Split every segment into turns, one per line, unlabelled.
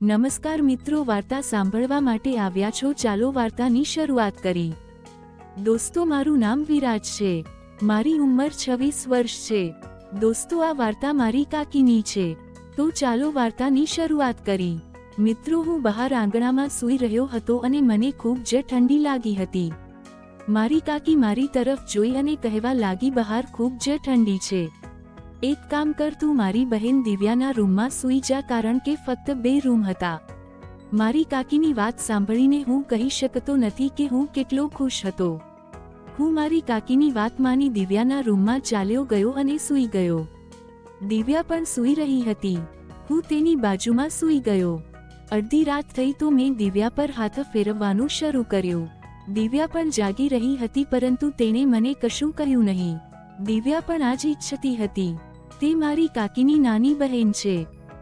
નમસ્કાર મિત્રો, વાર્તા સાંભળવા માટે આવ્યા છો? ચાલો વાર્તાની શરૂઆત કરી. દોસ્તો, મારું નામ વિરાજ છે. મારી ઉંમર 26 વર્ષ છે. દોસ્તો, આ વાર્તા મારી કાકીની છે. તો ચાલો વાર્તાની શરૂઆત કરી. મિત્રો, હું બહાર આંગણામાં સૂઈ રહ્યો હતો અને મને ખૂબ જ ઠંડી લાગી હતી. મારી કાકી મારી તરફ જોઈ અને કહેવા લાગી, બહાર ખૂબ જ ઠંડી છે. એક કામ કર, તું મારી બહેન દિવ્યાના રૂમમાં સૂઈ જા, કારણ કે ફક્ત 2 રૂમ હતા. મારી કાકીની વાત સાંભળીને હું કહી શકતો નથી કે હું કેટલો ખુશ હતો. હું મારી કાકીની વાત માની દિવ્યાના રૂમમાં ચાલ્યો ગયો અને સૂઈ ગયો. દિવ્યા પણ સૂઈ રહી હતી. હું તેની બાજુમાં સૂઈ ગયો. અડધી રાત થઈ તો મેં દિવ્યા પર હાથ ફેરવવાનું શરૂ કર્યું. દિવ્યા પણ જાગી રહી હતી, પરંતુ તેણે મને કશું કહ્યું નહીં. દિવ્યા પણ આ જ ઈચ્છતી હતી. તે મારી કાકીની નાની બહેન છે.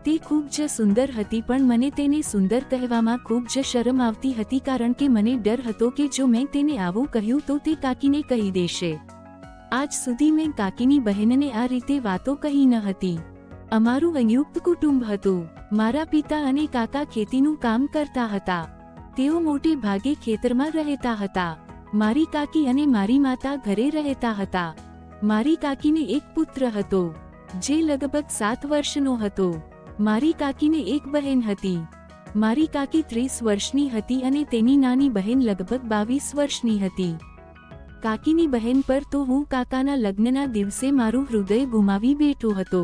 તે ખૂબ જ સુંદર હતી, પણ મને તેને સુંદર કહેવામાં ખૂબ જ શરમ આવતી હતી, કારણ કે મને ડર હતો કે જો મેં તેને આવું કહ્યું તો તે કાકીને કહી દેશે. આજ સુધી મેં કાકીની બહેનને આ રીતે વાતો કહી ન હતી. અમારું સંયુક્ત કુટુંબ હતું. મારા પિતા અને કાકા ખેતીનું કામ કરતા હતા. તેઓ મોટે ભાગે ખેતરમાં રહેતા હતા. મારી કાકી અને મારી માતા ઘરે રહેતા હતા. મારી કાકીને એક પુત્ર હતો, જે લગભગ 7 વર્ષનો હતો. મારી કાકીને એક બહેન હતી. મારી કાકી 30 વર્ષની હતી અને તેની નાની બહેન લગભગ 22 વર્ષની હતી. કાકીની બહેન પર તો હું કાકાના લગ્નના દિવસે મારું હૃદય ગુમાવી બેઠો હતો.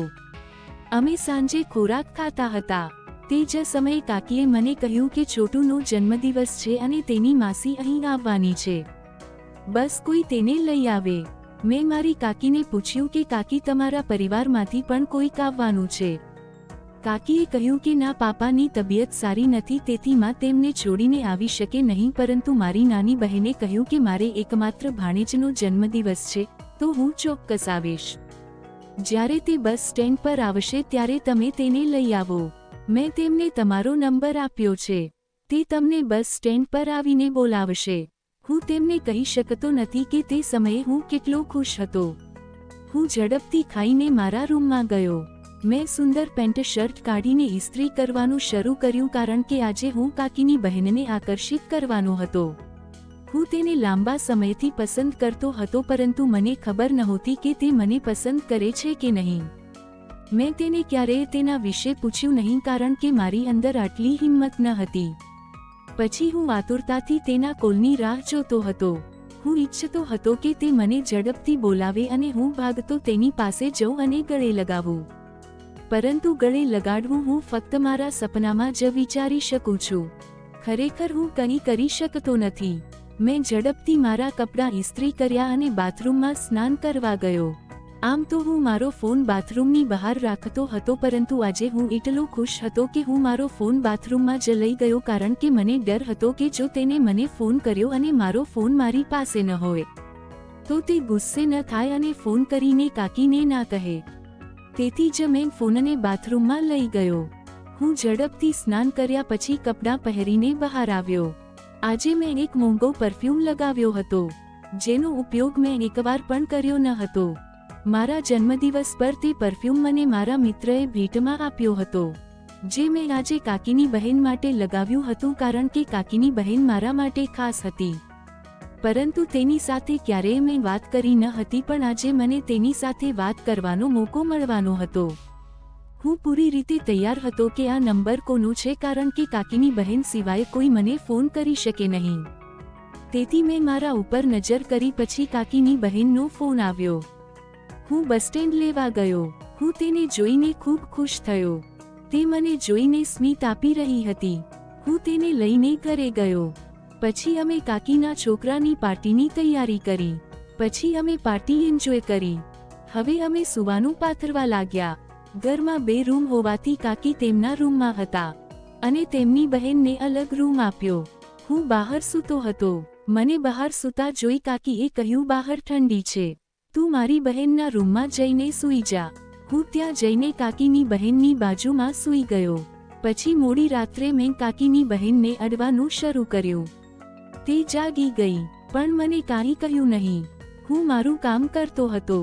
અમે સાંજે ખોરાક ખાતા હતા. તે જ સમયે કાકીએ મને કહ્યું કે છોટુનો જન્મદિવસ છે અને તેની માસી અહીં આવવાની છે. બસ કોઈ તેને લઈ આવે. મેં મારી કાકીને પૂછ્યું કે કાકી, તમારા પરિવારમાંથી પણ કોઈક આવવાનું છે? કાકીએ કહ્યું કે ના, પાપાની તબિયત સારી નથી, તેથી માં તેમને છોડીને આવી શકે નહીં. પરંતુ મારી નાની બહેને કહ્યું કે મારે એકમાત્ર ભાણેજનો જન્મદિવસ છે, તો હું ચોક્કસ આવીશ. જ્યારે તે બસ સ્ટેન્ડ પર આવશે ત્યારે તમે તેને લઈ આવો. મેં તેમને તમારો નંબર આપ્યો છે. તે તમને બસ સ્ટેન્ડ પર આવીને બોલાવશે. હું તેમને કહી શકતો નથી કે તે સમયે હું કેટલો ખુશ હતો. હું ઝડપથી ખાઈને મારા રૂમમાં ગયો. મેં સુંદર પેન્ટ શર્ટ કાઢીને ઇસ્ત્રી કરવાનું શરૂ કર્યું, કારણ કે આજે હું કાકીની બહેનને આકર્ષિત કરવાનો હતો. હું તેને લાંબા સમયથી પસંદ કરતો હતો, પરંતુ મને ખબર નહોતી કે તે મને પસંદ કરે છે કે નહીં. મેં તેને ક્યારેય તેના વિશે પૂછ્યું નહીં, કારણ કે મારી અંદર આટલી હિંમત ન હતી. પછી હું આતુરતાથી તેના કોલની રાહ જોતો હતો. હું ઈચ્છતો હતો કે તે મને ઝડપથી બોલાવે અને હું ભાગતો તેની પાસે જઉં અને ગળે લગાવું. પરંતુ ગળે લગાડવું હું ફક્ત મારા સપનામાં જ વિચારી શકું છું. ખરેખર હું કંઈ કરી શકતો નથી. મેં ઝડપથી મારા કપડાં ઇસ્ત્રી કર્યા અને બાથરૂમમાં સ્નાન કરવા ગયો. આમ તો હું મારો ફોન બાથરૂમની બહાર રાખતો હતો, પરંતુ આજે હું એટલો ખુશ હતો કે હું મારો ફોન બાથરૂમમાં જ લઈ ગયો, કારણ કે મને ડર હતો કે જો તેને મને ફોન કર્યો અને મારો ફોન મારી પાસે ન હોય તો તે ગુસ્સે ન થાય અને ફોન કરીને કાકીને ના કહે. તેથી જ મેં ફોનને બાથરૂમમાં લઈ ગયો. હું ઝડપથી સ્નાન કર્યા પછી કપડાં પહેરીને બહાર આવ્યો. આજે મેં એક મોંઘો પરફ્યુમ લગાવ્યો હતો, જેનો ઉપયોગ મેં એકવાર પણ કર્યો ન હતો. મારા જન્મદિવસ પર તે પરફ્યુમ મને મારા મિત્રએ ભેટમાં આપ્યો હતો, જે મેં આજે કાકીની બહેન માટે લગાવ્યું હતું, કારણ કે કાકીની બહેન મારા માટે ખાસ હતી. પરંતુ તેની સાથે ક્યારેય મેં વાત કરી ન હતી, પણ આજે મને તેની સાથે વાત કરવાનો મોકો મળવાનો હતો. હું પૂરી રીતે તૈયાર હતો કે આ નંબર કોનો છે, કારણ કે કાકીની બહેન સિવાય કોઈ મને ફોન કરી શકે નહીં. તેથી મેં મારા ઉપર નજર કરી. પછી કાકીની બહેનનો ફોન આવ્યો. હું બસ સ્ટેન્ડ લેવા ગયો. હું તેને જોઈને ખૂબ ખુશ થયો. તે મને જોઈને સ્મિત આપી રહી હતી. હું તેને લઈને ઘરે ગયો. પછી અમે કાકીના છોકરાની પાર્ટીની તૈયારી કરી. પછી અમે પાર્ટી એન્જોય કરી. હવે અમે સૂવાનું પાથરવા લાગ્યા. ઘરમાં 2 રૂમ હોવાથી કાકી તેમના રૂમમાં હતા અને તેમની બહેનને અલગ રૂમ આપ્યો. હું બહાર સૂતો હતો. મને બહાર સૂતા જોઈ કાકીએ કહ્યું, બહાર ઠંડી છે, તું મારી બહેનના રૂમમાં જઈને સૂઈ જા. હું ત્યાં જઈને કાકીની બહેનની બાજુમાં સૂઈ ગયો. પછી મોડી રાત્રે મેં કાકીની બહેનને અડવાનું શરૂ કર્યું. તે જાગી ગઈ, પણ મને કાંઈ કહ્યું નહીં. હું મારું કામ કરતો હતો.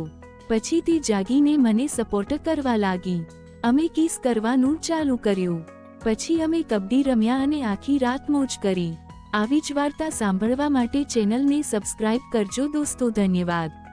પછી તે જાગીને મને સપોર્ટ કરવા લાગી. અમે કિસ કરવાનું ચાલુ કર્યું. પછી અમે કબડ્ડી રમ્યા અને આખી રાત મોજ કરી. આવી જ વાર્તા સાંભળવા માટે ચેનલને સબસ્ક્રાઇબ કરજો દોસ્તો. ધન્યવાદ.